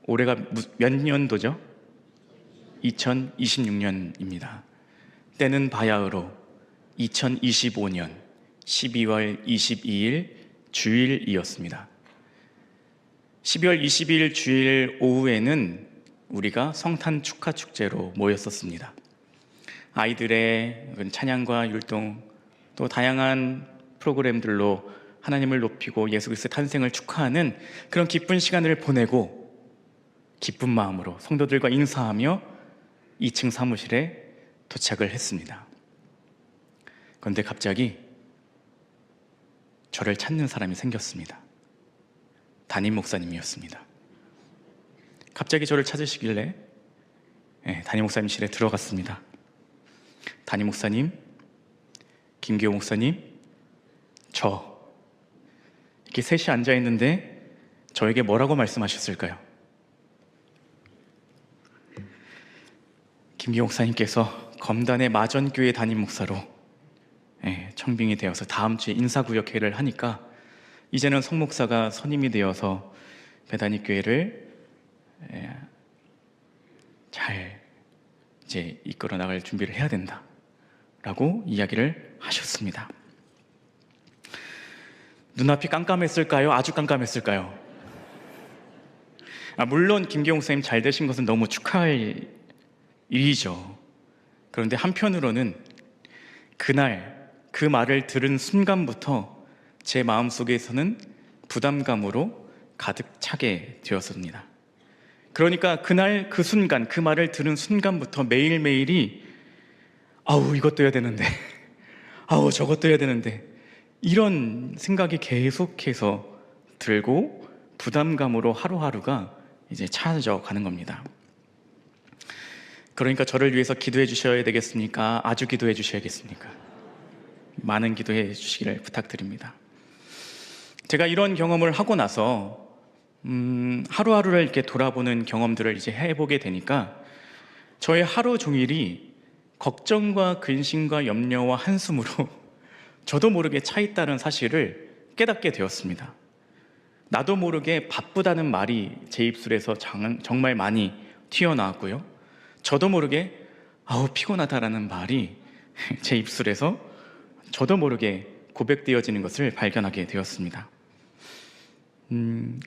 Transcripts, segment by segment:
올해가 몇 년도죠? 2026년입니다. 때는 바야흐로 2025년 12월 22일 주일이었습니다. 12월 22일 주일 오후에는 우리가 성탄 축하 축제로 모였었습니다. 아이들의 찬양과 율동, 또 다양한 프로그램들로 하나님을 높이고 예수 그리스도의 탄생을 축하하는 그런 기쁜 시간을 보내고 기쁜 마음으로 성도들과 인사하며 2층 사무실에 도착을 했습니다. 그런데 갑자기 저를 찾는 사람이 생겼습니다. 담임 목사님이었습니다. 갑자기 저를 찾으시길래 담임 목사님실에 들어갔습니다. 담임 목사님, 김기호 목사님, 저 이렇게 셋이 앉아있는데 저에게 뭐라고 말씀하셨을까요? 김기호 목사님께서 검단의 마전교회 담임 목사로 청빙이 되어서 다음 주에 인사구역회를 하니까 이제는 송 목사가 선임이 되어서 배단위교회를 잘 이제 이끌어 나갈 준비를 해야 된다라고 이야기를 하셨습니다. 눈앞이 깜깜했을까요? 아주 깜깜했을까요? 물론 김기용 선생님 잘 되신 것은 너무 축하할 일이죠. 그런데 한편으로는 그날 그 말을 들은 순간부터 제 마음속에서는 부담감으로 가득 차게 되었습니다. 그러니까 그날 그 순간, 그 말을 들은 순간부터 매일매일이 아우 이것도 해야 되는데 아우 저것도 해야 되는데 이런 생각이 계속해서 들고 부담감으로 하루하루가 이제 차져 가는 겁니다. 그러니까 저를 위해서 기도해 주셔야 되겠습니까? 아주 기도해 주셔야겠습니까? 많은 기도해 주시기를 부탁드립니다. 제가 이런 경험을 하고 나서 하루하루를 이렇게 돌아보는 경험들을 이제 해보게 되니까 저의 하루 종일이 걱정과 근심과 염려와 한숨으로 저도 모르게 차 있다는 사실을 깨닫게 되었습니다. 나도 모르게 바쁘다는 말이 제 입술에서 정말 많이 튀어나왔고요. 저도 모르게 아우 피곤하다라는 말이 제 입술에서 저도 모르게 고백되어지는 것을 발견하게 되었습니다.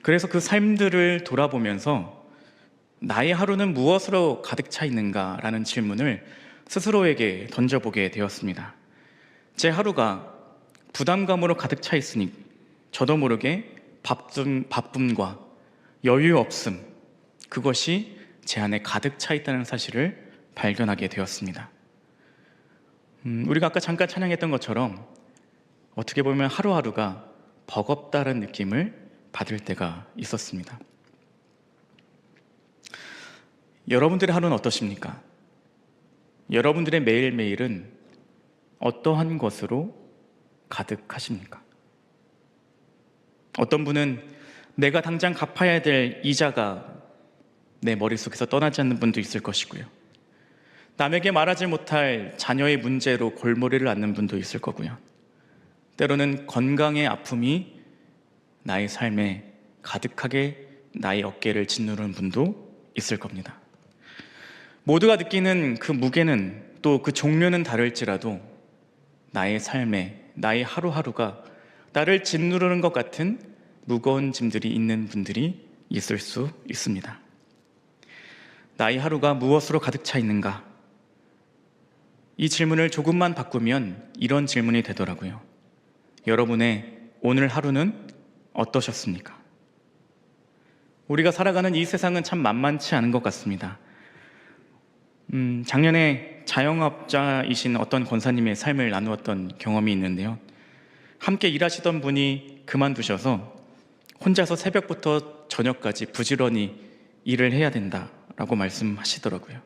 그래서 그 삶들을 돌아보면서 나의 하루는 무엇으로 가득 차 있는가라는 질문을 스스로에게 던져보게 되었습니다. 제 하루가 부담감으로 가득 차 있으니 저도 모르게 바쁨과 여유 없음, 그것이 제 안에 가득 차 있다는 사실을 발견하게 되었습니다. 우리가 아까 잠깐 찬양했던 것처럼 어떻게 보면 하루하루가 버겁다는 느낌을 받을 때가 있었습니다. 여러분들의 하루는 어떠십니까? 여러분들의 매일매일은 어떠한 것으로 가득하십니까? 어떤 분은 내가 당장 갚아야 될 이자가 내 머릿속에서 떠나지 않는 분도 있을 것이고요. 남에게 말하지 못할 자녀의 문제로 골머리를 앓는 분도 있을 거고요. 때로는 건강의 아픔이 나의 삶에 가득하게 나의 어깨를 짓누르는 분도 있을 겁니다. 모두가 느끼는 그 무게는 또 그 종류는 다를지라도 나의 삶에 나의 하루하루가 나를 짓누르는 것 같은 무거운 짐들이 있는 분들이 있을 수 있습니다. 나의 하루가 무엇으로 가득 차 있는가? 이 질문을 조금만 바꾸면 이런 질문이 되더라고요. 여러분의 오늘 하루는 어떠셨습니까? 우리가 살아가는 이 세상은 참 만만치 않은 것 같습니다. 작년에 자영업자이신 어떤 권사님의 삶을 나누었던 경험이 있는데요. 함께 일하시던 분이 그만두셔서 혼자서 새벽부터 저녁까지 부지런히 일을 해야 된다라고 말씀하시더라고요.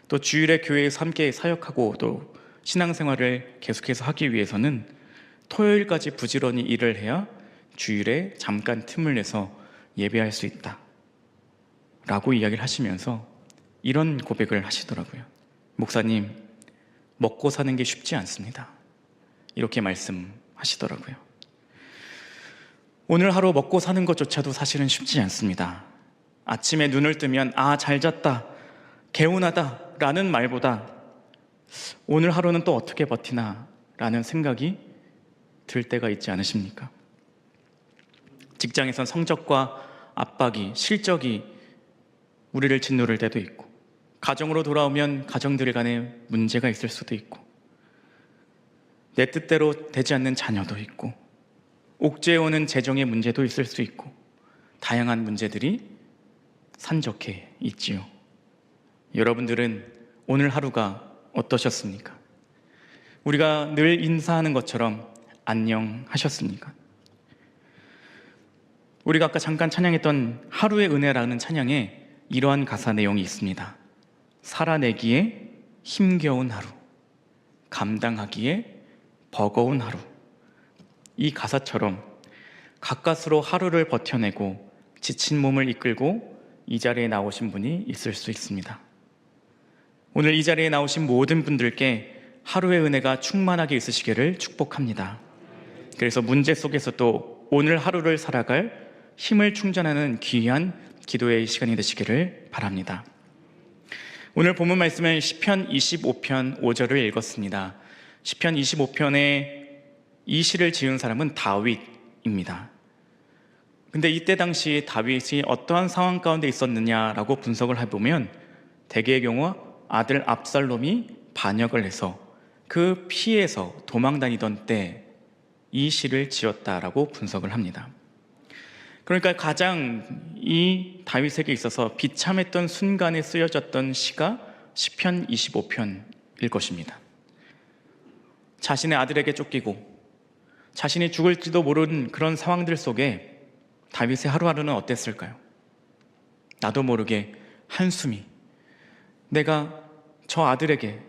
또 주일에 교회에서 함께 사역하고 또 신앙생활을 계속해서 하기 위해서는 토요일까지 부지런히 일을 해야 주일에 잠깐 틈을 내서 예배할 수 있다 라고 이야기를 하시면서 이런 고백을 하시더라고요. 목사님, 먹고 사는 게 쉽지 않습니다. 이렇게 말씀하시더라고요. 오늘 하루 먹고 사는 것조차도 사실은 쉽지 않습니다. 아침에 눈을 뜨면 잘 잤다, 개운하다 라는 말보다 오늘 하루는 또 어떻게 버티나 라는 생각이 들 때가 있지 않으십니까? 직장에선 성적과 압박이, 실적이 우리를 짓누를 때도 있고, 가정으로 돌아오면 가정들 간에 문제가 있을 수도 있고, 내 뜻대로 되지 않는 자녀도 있고, 옥죄어오는 재정의 문제도 있을 수 있고, 다양한 문제들이 산적해 있지요. 여러분들은 오늘 하루가 어떠셨습니까? 우리가 늘 인사하는 것처럼 안녕하셨습니까? 우리가 아까 잠깐 찬양했던 하루의 은혜라는 찬양에 이러한 가사 내용이 있습니다. 살아내기에 힘겨운 하루, 감당하기에 버거운 하루. 이 가사처럼 가까스로 하루를 버텨내고 지친 몸을 이끌고 이 자리에 나오신 분이 있을 수 있습니다. 오늘 이 자리에 나오신 모든 분들께 하루의 은혜가 충만하게 있으시기를 축복합니다. 그래서 문제 속에서도 오늘 하루를 살아갈 힘을 충전하는 귀한 기도의 시간이 되시기를 바랍니다. 오늘 본문 말씀은 시편 25편 5절을 읽었습니다. 시편 25편에 이 시를 지은 사람은 다윗입니다. 근데 이때 당시 다윗이 어떠한 상황 가운데 있었느냐라고 분석을 해보면 대개의 경우 아들 압살롬이 반역을 해서 그 피해서 도망 다니던 때 이 시를 지었다라고 분석을 합니다. 그러니까 가장 이 다윗에게 있어서 비참했던 순간에 쓰여졌던 시가 시편 25편일 것입니다. 자신의 아들에게 쫓기고 자신이 죽을지도 모르는 그런 상황들 속에 다윗의 하루하루는 어땠을까요? 나도 모르게 한숨이, 내가 저 아들에게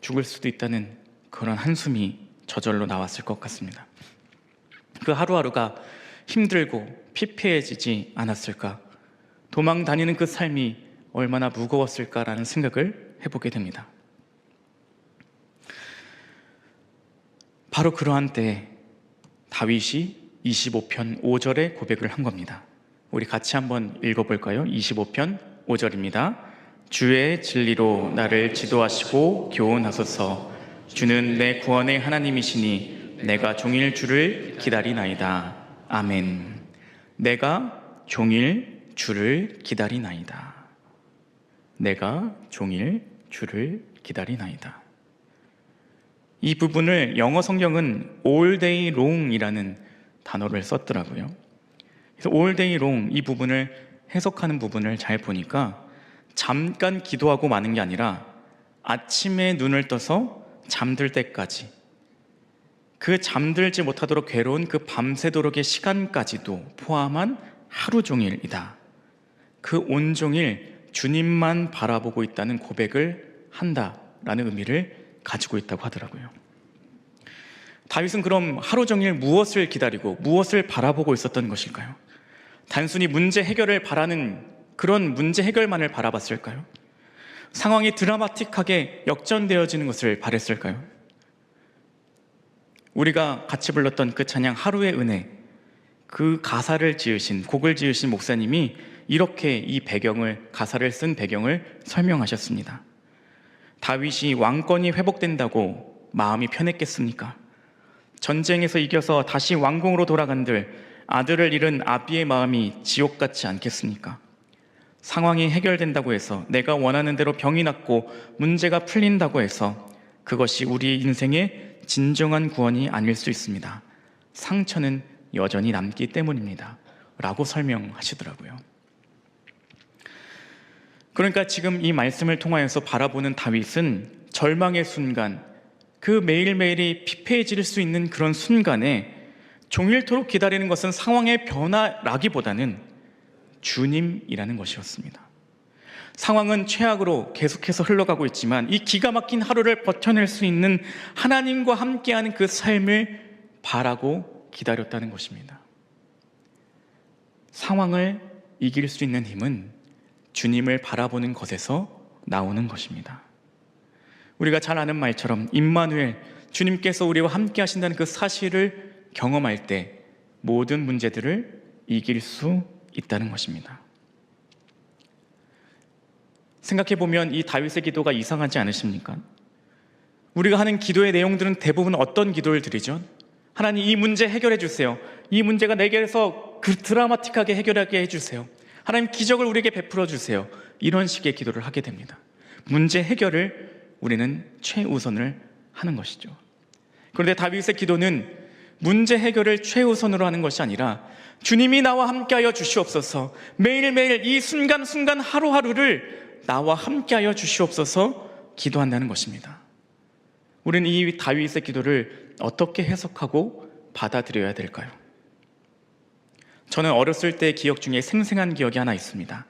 죽을 수도 있다는 그런 한숨이 저절로 나왔을 것 같습니다. 그 하루하루가 힘들고 피폐해지지 않았을까? 도망 다니는 그 삶이 얼마나 무거웠을까라는 생각을 해보게 됩니다. 바로 그러한 때에 다윗이 25편 5절에 고백을 한 겁니다. 우리 같이 한번 읽어볼까요? 25편 5절입니다. 주의 진리로 나를 지도하시고 교훈하소서. 주는 내 구원의 하나님이시니 내가 종일 주를 기다리나이다. 아멘. 내가 종일 주를 기다리나이다. 내가 종일 주를 기다리나이다. 이 부분을 영어 성경은 all day long이라는 단어를 썼더라고요. 그래서 all day long 이 부분을 해석하는 부분을 잘 보니까 잠깐 기도하고 마는 게 아니라 아침에 눈을 떠서 잠들 때까지, 그 잠들지 못하도록 괴로운 그 밤새도록의 시간까지도 포함한 하루 종일이다. 그 온종일 주님만 바라보고 있다는 고백을 한다라는 의미를 가지고 있다고 하더라고요. 다윗은 그럼 하루 종일 무엇을 기다리고 무엇을 바라보고 있었던 것일까요? 단순히 문제 해결을 바라는 그런 문제 해결만을 바라봤을까요? 상황이 드라마틱하게 역전되어지는 것을 바랬을까요? 우리가 같이 불렀던 그 찬양 하루의 은혜, 그 가사를 지으신, 곡을 지으신 목사님이 이렇게 이 배경을, 가사를 쓴 배경을 설명하셨습니다. 다윗이 왕권이 회복된다고 마음이 편했겠습니까? 전쟁에서 이겨서 다시 왕궁으로 돌아간들 아들을 잃은 아비의 마음이 지옥 같지 않겠습니까? 상황이 해결된다고 해서, 내가 원하는 대로 병이 낫고 문제가 풀린다고 해서 그것이 우리 인생의 진정한 구원이 아닐 수 있습니다. 상처는 여전히 남기 때문입니다. 라고 설명하시더라고요. 그러니까 지금 이 말씀을 통하여서 바라보는 다윗은 절망의 순간, 그 매일매일이 피폐해질 수 있는 그런 순간에 종일토록 기다리는 것은 상황의 변화라기보다는 주님이라는 것이었습니다. 상황은 최악으로 계속해서 흘러가고 있지만 이 기가 막힌 하루를 버텨낼 수 있는 하나님과 함께하는 그 삶을 바라고 기다렸다는 것입니다. 상황을 이길 수 있는 힘은 주님을 바라보는 것에서 나오는 것입니다. 우리가 잘 아는 말처럼 임마누엘, 주님께서 우리와 함께 하신다는 그 사실을 경험할 때 모든 문제들을 이길 수 있다는 것입니다. 생각해보면 이 다윗의 기도가 이상하지 않으십니까? 우리가 하는 기도의 내용들은 대부분 어떤 기도를 드리죠? 하나님, 이 문제 해결해 주세요. 이 문제가 내게서 그 드라마틱하게 해결하게 해주세요. 하나님, 기적을 우리에게 베풀어 주세요. 이런 식의 기도를 하게 됩니다. 문제 해결을 우리는 최우선을 하는 것이죠. 그런데 다윗의 기도는 문제 해결을 최우선으로 하는 것이 아니라 주님이 나와 함께하여 주시옵소서, 매일매일 이 순간순간 하루하루를 나와 함께하여 주시옵소서 기도한다는 것입니다. 우리는 이 다윗의 기도를 어떻게 해석하고 받아들여야 될까요? 저는 어렸을 때 기억 중에 생생한 기억이 하나 있습니다.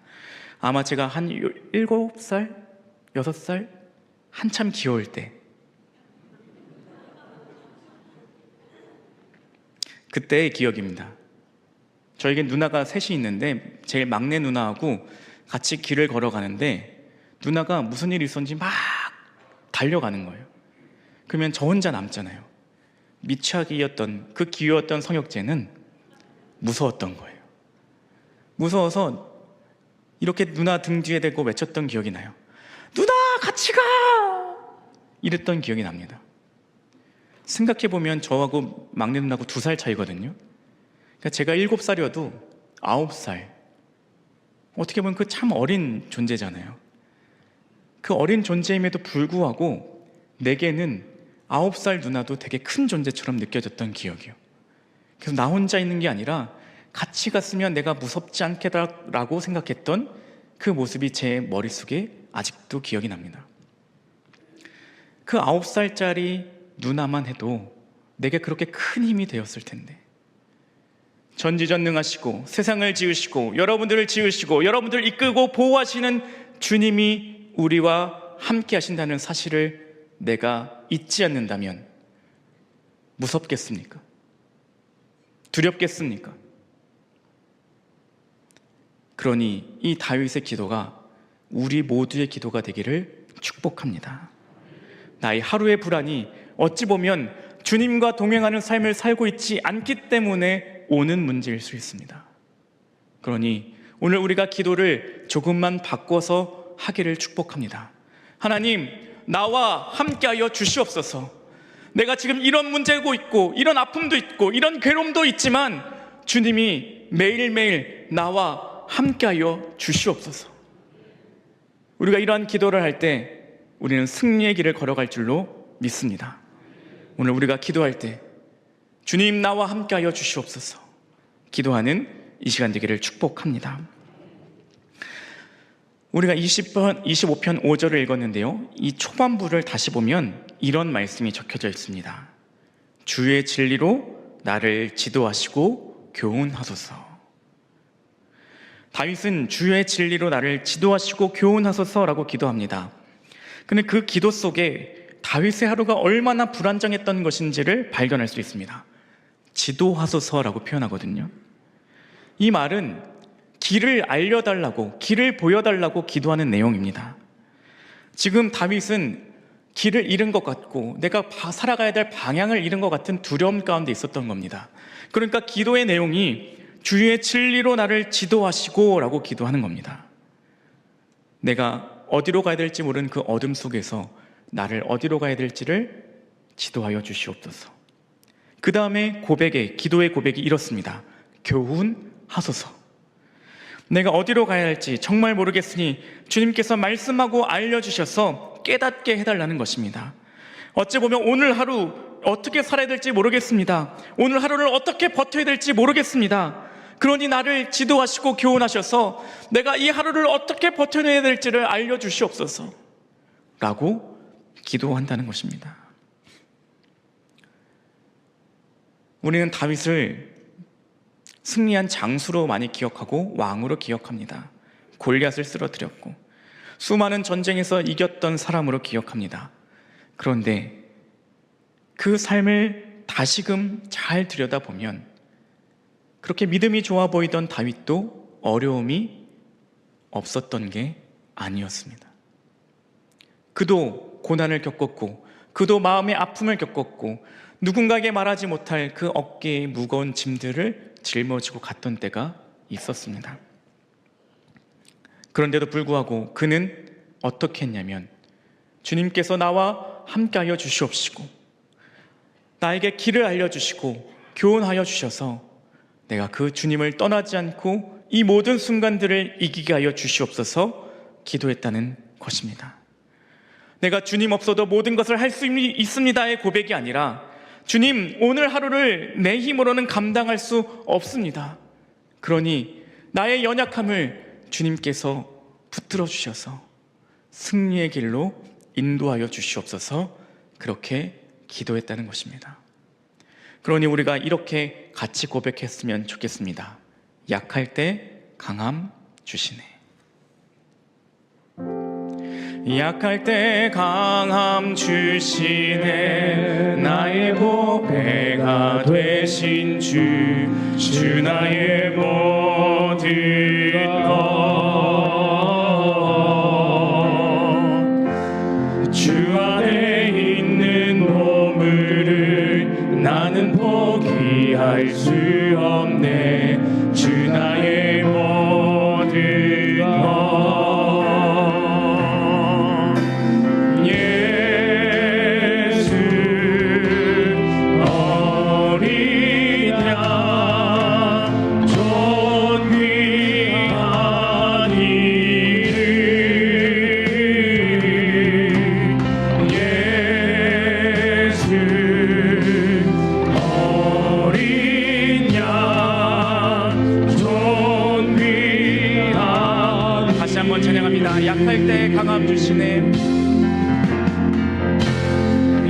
아마 제가 한 7살, 6살, 한참 귀여울 때, 그때의 기억입니다. 저에게 누나가 셋이 있는데 제일 막내 누나하고 같이 길을 걸어가는데 누나가 무슨 일이 있었는지 막 달려가는 거예요. 그러면 저 혼자 남잖아요. 미취학이었던 그 귀여웠던 성혁재는 무서웠던 거예요. 무서워서 이렇게 누나 등 뒤에 대고 외쳤던 기억이 나요. 누나, 같이 가! 이랬던 기억이 납니다. 생각해보면 저하고 막내 누나하고 2살 차이거든요. 그러니까 제가 7살이어도 9살, 어떻게 보면 그 참 어린 존재잖아요. 그 어린 존재임에도 불구하고 내게는 9살 누나도 되게 큰 존재처럼 느껴졌던 기억이요. 그래서 나 혼자 있는 게 아니라 같이 갔으면 내가 무섭지 않겠다라고 생각했던 그 모습이 제 머릿속에 아직도 기억이 납니다. 그 9살짜리 누나만 해도 내게 그렇게 큰 힘이 되었을 텐데, 전지전능하시고 세상을 지으시고 여러분들을 지으시고 여러분들을 이끌고 보호하시는 주님이 우리와 함께 하신다는 사실을 내가 잊지 않는다면 무섭겠습니까? 두렵겠습니까? 그러니 이 다윗의 기도가 우리 모두의 기도가 되기를 축복합니다. 나의 하루의 불안이 어찌 보면 주님과 동행하는 삶을 살고 있지 않기 때문에 오는 문제일 수 있습니다. 그러니 오늘 우리가 기도를 조금만 바꿔서 하기를 축복합니다. 하나님, 나와 함께하여 주시옵소서. 내가 지금 이런 문제고 있고 이런 아픔도 있고 이런 괴로움도 있지만 주님이 매일매일 나와 함께하여 주시옵소서. 우리가 이러한 기도를 할 때 우리는 승리의 길을 걸어갈 줄로 믿습니다. 오늘 우리가 기도할 때 주님, 나와 함께하여 주시옵소서 기도하는 이 시간 되기를 축복합니다. 우리가 25편 5절을 읽었는데요, 이 초반부를 다시 보면 이런 말씀이 적혀져 있습니다. 주의 진리로 나를 지도하시고 교훈하소서. 다윗은 주의 진리로 나를 지도하시고 교훈하소서라고 기도합니다. 근데 그 기도 속에 다윗의 하루가 얼마나 불안정했던 것인지를 발견할 수 있습니다. 지도하소서라고 표현하거든요. 이 말은 길을 알려달라고, 길을 보여달라고 기도하는 내용입니다. 지금 다윗은 길을 잃은 것 같고 내가 살아가야 될 방향을 잃은 것 같은 두려움 가운데 있었던 겁니다. 그러니까 기도의 내용이 주의 진리로 나를 지도하시고 라고 기도하는 겁니다. 내가 어디로 가야 될지 모르는 그 어둠 속에서 나를 어디로 가야 될지를 지도하여 주시옵소서. 그 다음에 기도의 고백이 이렇습니다. 교훈하소서. 내가 어디로 가야 할지 정말 모르겠으니 주님께서 말씀하고 알려주셔서 깨닫게 해달라는 것입니다. 어찌 보면 오늘 하루 어떻게 살아야 될지 모르겠습니다. 오늘 하루를 어떻게 버텨야 될지 모르겠습니다. 그러니 나를 지도하시고 교훈하셔서 내가 이 하루를 어떻게 버텨내야 될지를 알려주시옵소서 라고 기도한다는 것입니다. 우리는 다윗을 승리한 장수로 많이 기억하고 왕으로 기억합니다. 골리앗을 쓰러뜨렸고 수많은 전쟁에서 이겼던 사람으로 기억합니다. 그런데 그 삶을 다시금 잘 들여다보면 그렇게 믿음이 좋아 보이던 다윗도 어려움이 없었던 게 아니었습니다. 그도 고난을 겪었고 그도 마음의 아픔을 겪었고 누군가에게 말하지 못할 그 어깨에 무거운 짐들을 짊어지고 갔던 때가 있었습니다. 그런데도 불구하고 그는 어떻게 했냐면 주님께서 나와 함께하여 주시옵시고 나에게 길을 알려주시고 교훈하여 주셔서 내가 그 주님을 떠나지 않고 이 모든 순간들을 이기게 하여 주시옵소서 기도했다는 것입니다. 내가 주님 없어도 모든 것을 할 수 있습니다의 고백이 아니라 주님, 오늘 하루를 내 힘으로는 감당할 수 없습니다. 그러니 나의 연약함을 주님께서 붙들어 주셔서 승리의 길로 인도하여 주시옵소서 그렇게 기도했다는 것입니다. 그러니 우리가 이렇게 같이 고백했으면 좋겠습니다. 약할 때 강함 주시네. 약할 때 강함 주시네. 나의 보배가 되신 주 나의 모든 것. 주 안에 있는 보물을 나는 포기할 수 없네. 주 나의 모든 것. 약할 때 강함 주시네.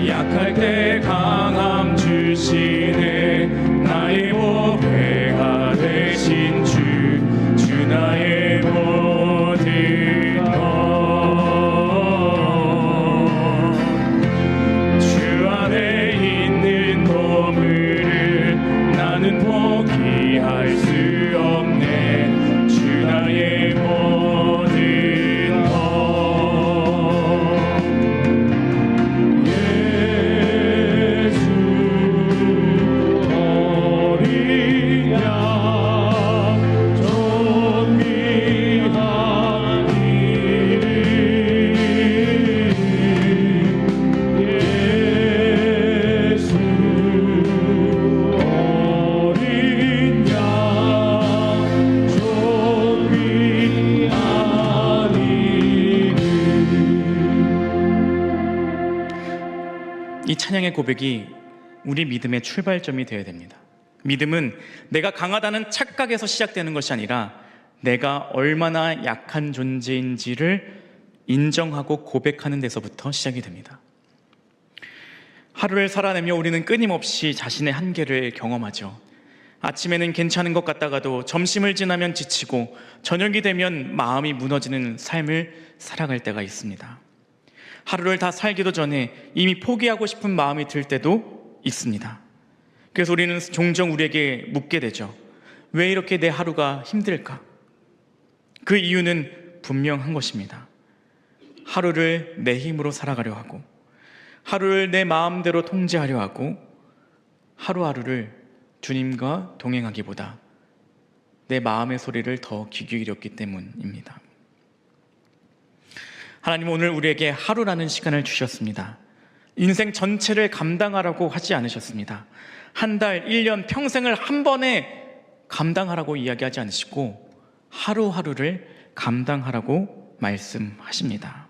약할 때 강함 주시네. 나의 보배가 되신 주 나의 모든 것. 주 안에 있는 보물을 나는 포기할 수 없네. 주 나의 모든 것. 이 찬양의 고백이 우리 믿음의 출발점이 되어야 됩니다. 믿음은 내가 강하다는 착각에서 시작되는 것이 아니라 내가 얼마나 약한 존재인지를 인정하고 고백하는 데서부터 시작이 됩니다. 하루를 살아내며 우리는 끊임없이 자신의 한계를 경험하죠. 아침에는 괜찮은 것 같다가도 점심을 지나면 지치고 저녁이 되면 마음이 무너지는 삶을 살아갈 때가 있습니다. 하루를 다 살기도 전에 이미 포기하고 싶은 마음이 들 때도 있습니다. 그래서 우리는 종종 우리에게 묻게 되죠. 왜 이렇게 내 하루가 힘들까? 그 이유는 분명한 것입니다. 하루를 내 힘으로 살아가려 하고, 하루를 내 마음대로 통제하려 하고, 하루하루를 주님과 동행하기보다 내 마음의 소리를 더 귀 기울였기 때문입니다. 하나님은 오늘 우리에게 하루라는 시간을 주셨습니다. 인생 전체를 감당하라고 하지 않으셨습니다. 한 달, 1년, 평생을 한 번에 감당하라고 이야기하지 않으시고 하루하루를 감당하라고 말씀하십니다.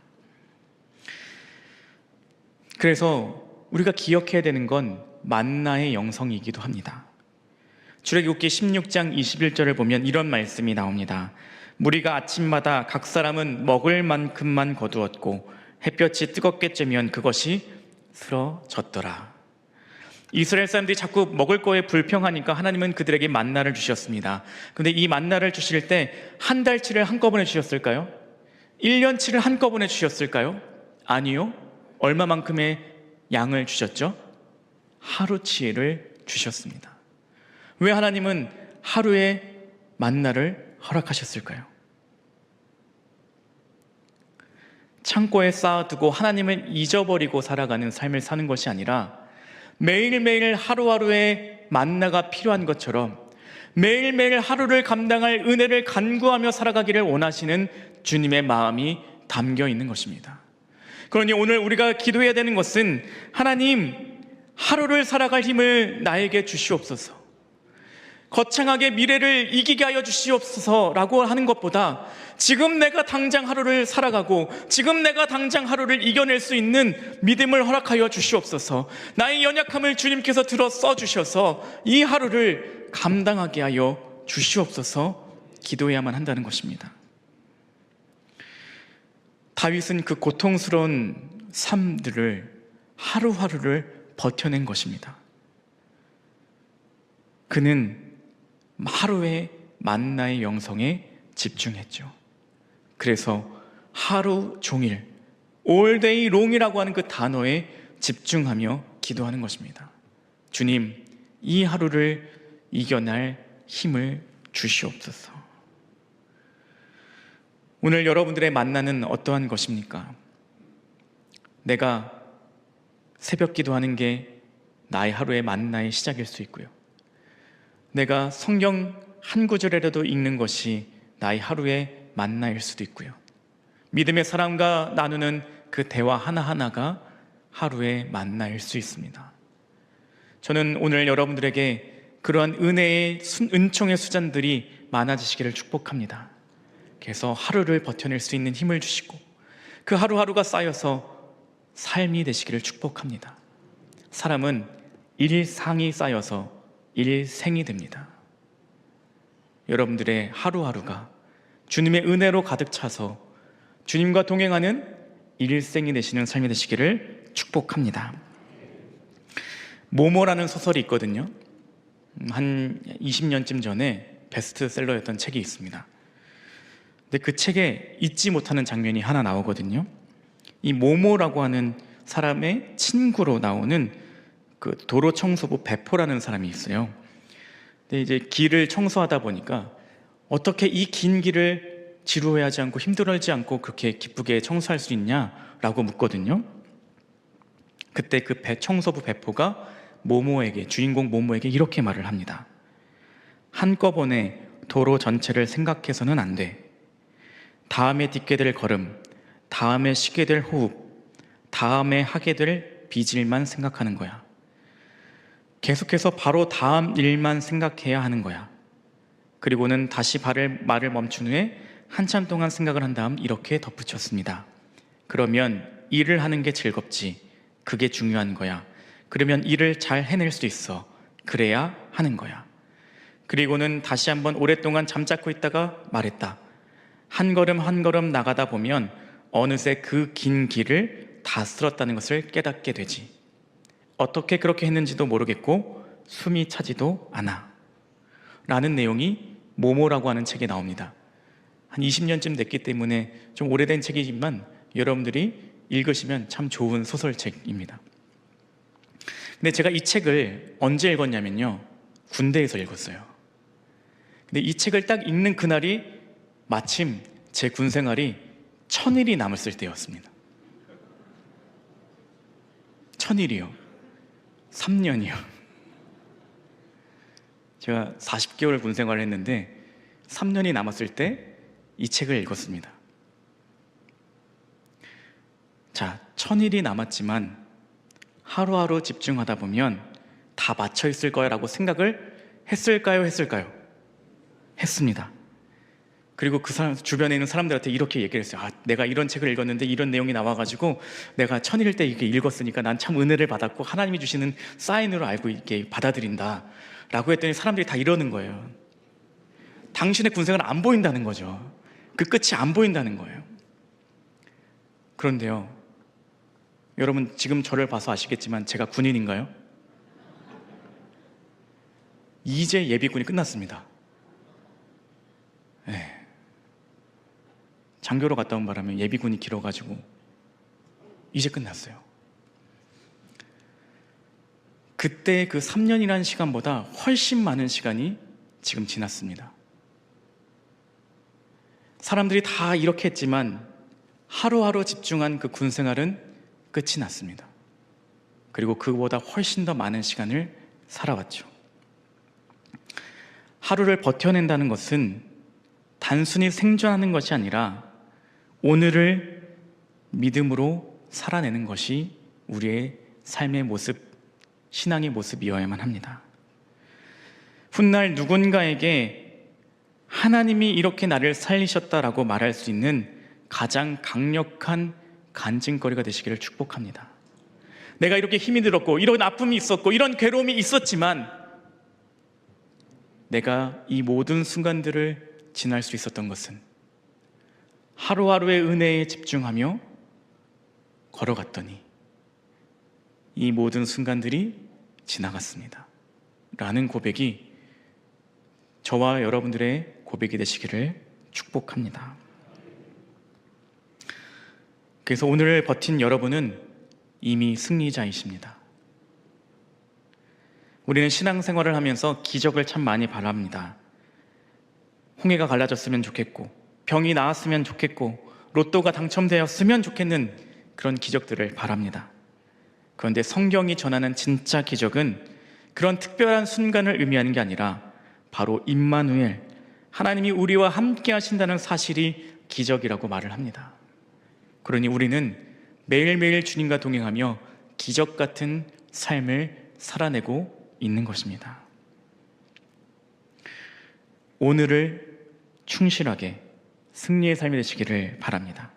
그래서 우리가 기억해야 되는 건 만나의 영성이기도 합니다. 출애굽기 16장 21절을 보면 이런 말씀이 나옵니다. 무리가 아침마다 각 사람은 먹을 만큼만 거두었고 햇볕이 뜨겁게 쬐면 그것이 쓰러졌더라. 이스라엘 사람들이 자꾸 먹을 거에 불평하니까 하나님은 그들에게 만나를 주셨습니다. 그런데 이 만나를 주실 때 한 달치를 한꺼번에 주셨을까요? 1년치를 한꺼번에 주셨을까요? 아니요. 얼마만큼의 양을 주셨죠? 하루치를 주셨습니다. 왜 하나님은 하루의 만나를 허락하셨을까요? 창고에 쌓아두고 하나님을 잊어버리고 살아가는 삶을 사는 것이 아니라 매일매일 하루하루의 만나가 필요한 것처럼 매일매일 하루를 감당할 은혜를 간구하며 살아가기를 원하시는 주님의 마음이 담겨 있는 것입니다. 그러니 오늘 우리가 기도해야 되는 것은 하나님, 하루를 살아갈 힘을 나에게 주시옵소서. 거창하게 미래를 이기게 하여 주시옵소서라고 하는 것보다 지금 내가 당장 하루를 살아가고 지금 내가 당장 하루를 이겨낼 수 있는 믿음을 허락하여 주시옵소서. 나의 연약함을 주님께서 들어 써주셔서 이 하루를 감당하게 하여 주시옵소서 기도해야만 한다는 것입니다. 다윗은 그 고통스러운 삶들을 하루하루를 버텨낸 것입니다. 그는 하루의 만나의 영성에 집중했죠. 그래서 하루 종일 all day long이라고 하는 그 단어에 집중하며 기도하는 것입니다. 주님, 이 하루를 이겨낼 힘을 주시옵소서. 오늘 여러분들의 만나는 어떠한 것입니까? 내가 새벽 기도하는 게 나의 하루의 만나의 시작일 수 있고요. 내가 성경 한 구절이라도 읽는 것이 나의 하루의 만나일 수도 있고요. 믿음의 사람과 나누는 그 대화 하나하나가 하루의 만나일 수 있습니다. 저는 오늘 여러분들에게 그러한 은혜의 은총의 수잔들이 많아지시기를 축복합니다. 그래서 하루를 버텨낼 수 있는 힘을 주시고 그 하루하루가 쌓여서 삶이 되시기를 축복합니다. 사람은 일상이 쌓여서 일생이 됩니다. 여러분들의 하루하루가 주님의 은혜로 가득 차서 주님과 동행하는 일생이 되시는 삶이 되시기를 축복합니다. 모모라는 소설이 있거든요. 한 20년쯤 전에 베스트셀러였던 책이 있습니다. 근데 그 책에 잊지 못하는 장면이 하나 나오거든요. 이 모모라고 하는 사람의 친구로 나오는 그 도로 청소부 배포라는 사람이 있어요. 근데 이제 길을 청소하다 보니까 어떻게 이 긴 길을 지루해하지 않고 힘들어하지 않고 그렇게 기쁘게 청소할 수 있냐라고 묻거든요. 그때 그 청소부 배포가 모모에게, 주인공 모모에게 이렇게 말을 합니다. 한꺼번에 도로 전체를 생각해서는 안 돼. 다음에 딛게 될 걸음, 다음에 쉬게 될 호흡, 다음에 하게 될 빚일만 생각하는 거야. 계속해서 바로 다음 일만 생각해야 하는 거야. 그리고는 다시 말을 멈춘 후에 한참 동안 생각을 한 다음 이렇게 덧붙였습니다. 그러면 일을 하는 게 즐겁지. 그게 중요한 거야. 그러면 일을 잘 해낼 수 있어. 그래야 하는 거야. 그리고는 다시 한번 오랫동안 잠자코 있다가 말했다. 한 걸음 한 걸음 나가다 보면 어느새 그 긴 길을 다 쓸었다는 것을 깨닫게 되지. 어떻게 그렇게 했는지도 모르겠고 숨이 차지도 않아. 라는 내용이 모모라고 하는 책에 나옵니다. 한 20년쯤 됐기 때문에 좀 오래된 책이지만 여러분들이 읽으시면 참 좋은 소설책입니다. 근데 제가 이 책을 언제 읽었냐면요, 군대에서 읽었어요. 근데 이 책을 딱 읽는 그날이 마침 제 군생활이 1000일이 남았을 때였습니다. 1000일이요. 3년이요. 제가 40개월 군생활을 했는데 3년이 남았을 때 이 책을 읽었습니다. 자, 1000일이 남았지만 하루하루 집중하다 보면 다 맞춰 있을 거야 라고 생각을 했을까요? 했습니다. 그리고 그 사람, 주변에 있는 사람들한테 이렇게 얘기를 했어요. 내가 이런 책을 읽었는데 이런 내용이 나와가지고 내가 1000일 때 이렇게 읽었으니까 난 참 은혜를 받았고 하나님이 주시는 사인으로 알고 이렇게 받아들인다 라고 했더니 사람들이 다 이러는 거예요. 당신의 군생활은 안 보인다는 거죠. 그 끝이 안 보인다는 거예요. 그런데요, 여러분 지금 저를 봐서 아시겠지만 제가 군인인가요? 이제 예비군이 끝났습니다. 네. 장교로 갔다 온 바람에 예비군이 길어가지고 이제 끝났어요. 그때 그 3년이라는 시간보다 훨씬 많은 시간이 지금 지났습니다. 사람들이 다 이렇게 했지만 하루하루 집중한 그 군생활은 끝이 났습니다. 그리고 그보다 훨씬 더 많은 시간을 살아왔죠. 하루를 버텨낸다는 것은 단순히 생존하는 것이 아니라 오늘을 믿음으로 살아내는 것이 우리의 삶의 모습, 신앙의 모습이어야만 합니다. 훗날 누군가에게 하나님이 이렇게 나를 살리셨다라고 말할 수 있는 가장 강력한 간증거리가 되시기를 축복합니다. 내가 이렇게 힘이 들었고 이런 아픔이 있었고 이런 괴로움이 있었지만 내가 이 모든 순간들을 지날 수 있었던 것은 하루하루의 은혜에 집중하며 걸어갔더니 이 모든 순간들이 지나갔습니다 라는 고백이 저와 여러분들의 고백이 되시기를 축복합니다. 그래서 오늘 버틴 여러분은 이미 승리자이십니다. 우리는 신앙생활을 하면서 기적을 참 많이 바랍니다. 홍해가 갈라졌으면 좋겠고, 병이 나았으면 좋겠고, 로또가 당첨되었으면 좋겠는 그런 기적들을 바랍니다. 그런데 성경이 전하는 진짜 기적은 그런 특별한 순간을 의미하는 게 아니라 바로 임마누엘, 하나님이 우리와 함께 하신다는 사실이 기적이라고 말을 합니다. 그러니 우리는 매일매일 주님과 동행하며 기적 같은 삶을 살아내고 있는 것입니다. 오늘을 충실하게 승리의 삶이 되시기를 바랍니다.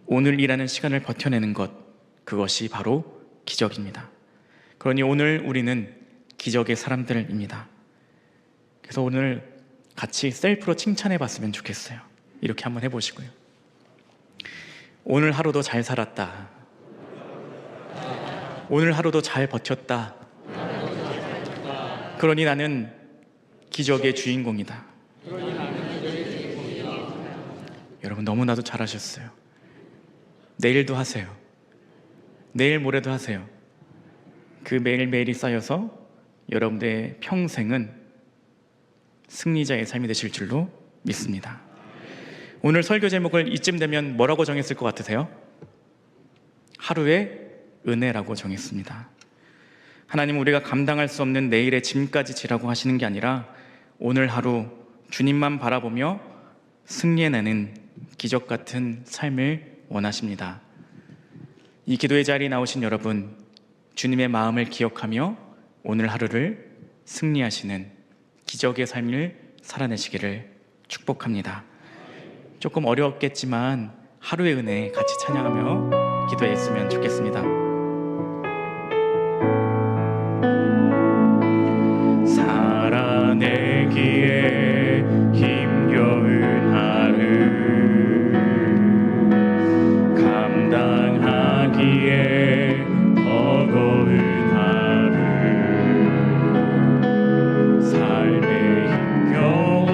오늘이라는 시간을 버텨내는 것, 그것이 바로 기적입니다. 그러니 오늘 우리는 기적의 사람들입니다. 그래서 오늘 같이 셀프로 칭찬해 봤으면 좋겠어요. 이렇게 한번 해보시고요. 오늘 하루도 잘 살았다. 오늘 하루도 잘 버텼다. 그러니 나는 기적의 주인공이다. 여러분 너무나도 잘하셨어요. 내일도 하세요. 내일 모레도 하세요. 그 매일매일이 쌓여서 여러분들의 평생은 승리자의 삶이 되실 줄로 믿습니다. 오늘 설교 제목을 이쯤 되면 뭐라고 정했을 것 같으세요? 하루의 은혜라고 정했습니다. 하나님, 우리가 감당할 수 없는 내일의 짐까지 지라고 하시는 게 아니라 오늘 하루 주님만 바라보며 승리해내는 기적 같은 삶을 원하십니다. 이 기도의 자리에 나오신 여러분, 주님의 마음을 기억하며 오늘 하루를 승리하시는 기적의 삶을 살아내시기를 축복합니다. 조금 어려웠겠지만 하루의 은혜 같이 찬양하며 기도했으면 좋겠습니다. 살아내기에 힘겨운 하루, 감당하기에 버거운 하루, 삶에 힘겨워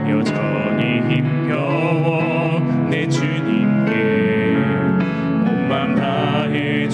여전히 힘겨워 내 주님께 온 맘 다해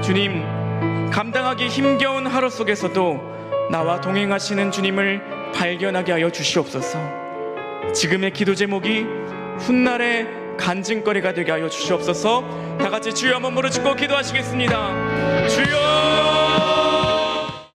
주님, 감당하기 힘겨운 하루 속에서도 나와 동행하시는 주님을 발견하게 하여 주시옵소서. 지금의 기도 제목이 훗날의 간증거리가 되게 하여 주시옵소서. 다 같이 주여 한번 부르짖고 기도하시겠습니다. 주여!